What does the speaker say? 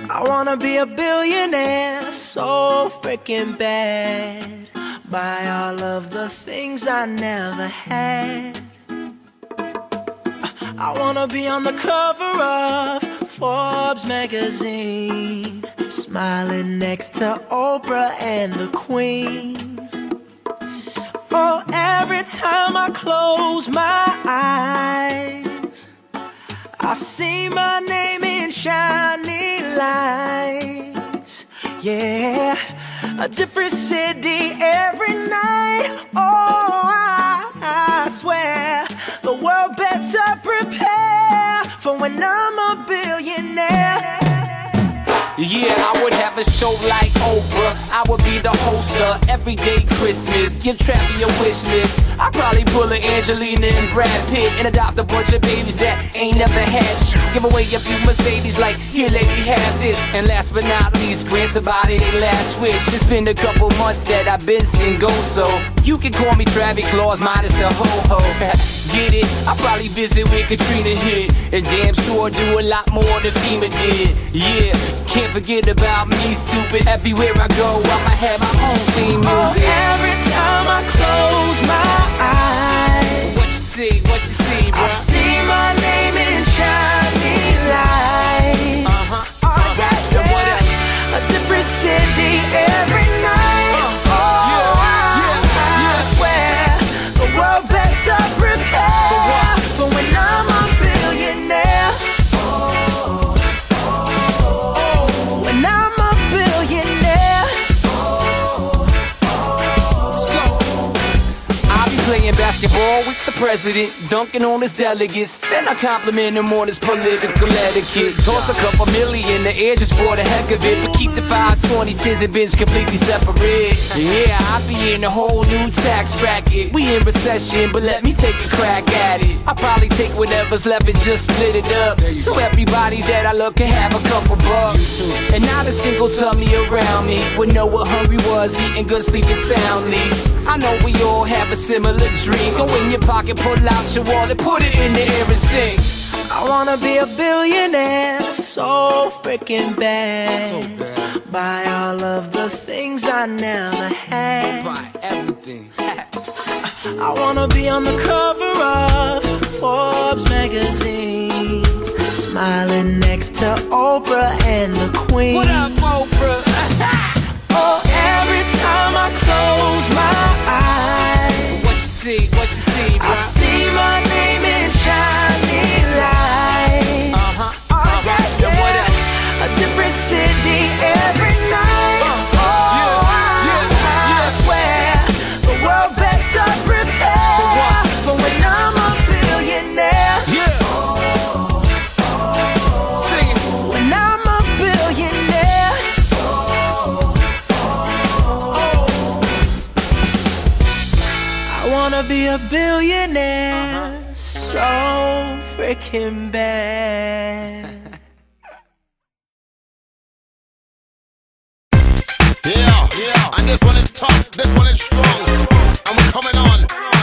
I wanna be a billionaire so freaking bad. Buy all of the things I never had. I wanna be on the cover of Forbes magazine, smiling next to Oprah and the Queen. Oh, every time I close my eyes, I see my name in shiny lights. Yeah, a different city every night. Oh, I swear the world better prepare for when I'm a billionaire. Yeah, I would have a show like Oprah. I would be the host of Everyday Christmas. Give Travi a wish list. I'd probably pull a Angelina and Brad Pitt and adopt a bunch of babies that ain't never had shit. Give away a few Mercedes like, here lady, have this. And last but not least, grant somebody their last wish. It's been a couple months that I've been single, so you can call me Travi Claus minus the ho-ho. Get it? I'll probably visit where Katrina hit, and damn sure do a lot more than FEMA did. Yeah, can't forget about me, stupid. Everywhere I go, I'ma have my own theme music. Oh, every time I close my eyes, What you see, bro? I see my name in shiny lights. Oh, yeah, What else? a different city every night. I swear the world better prepare for when I'm a billionaire. When I'm a billionaire. Let's go. I'll be playing basketball with the president, dunking on his delegates. Then I compliment him on his political etiquette. Toss a couple million in the air just for the heck of it, but keep the 5s, 20s, 10s, and bins completely separate. Yeah, I'll be in a whole new tax bracket. We in recession, but let me take a crack at it. I'll probably take whatever's left and just split it up, so everybody that I love can have a couple bucks. And not a single tummy around me would know what hungry was, eating good, sleeping soundly. I know we all have a similar dream. Go in your pocket, pull out your wallet, put it in the air and sing. I wanna be a billionaire so freaking bad. Buy all of the things I never had. Buy everything. I wanna be on the cover of Forbes magazine, smiling next to Oprah and the Queen. What up, Oprah? Oh, every time I close my eyes, What you see, bro? I see my name in shiny lights. Oh, yeah, What else? a different city every night. I swear the world better prepare for when I'm a billionaire. Yeah. Sing it. When I'm a billionaire. I wanna be a billionaire so freaking bad. Yeah, and this one is tough, this one is strong, and we're coming on.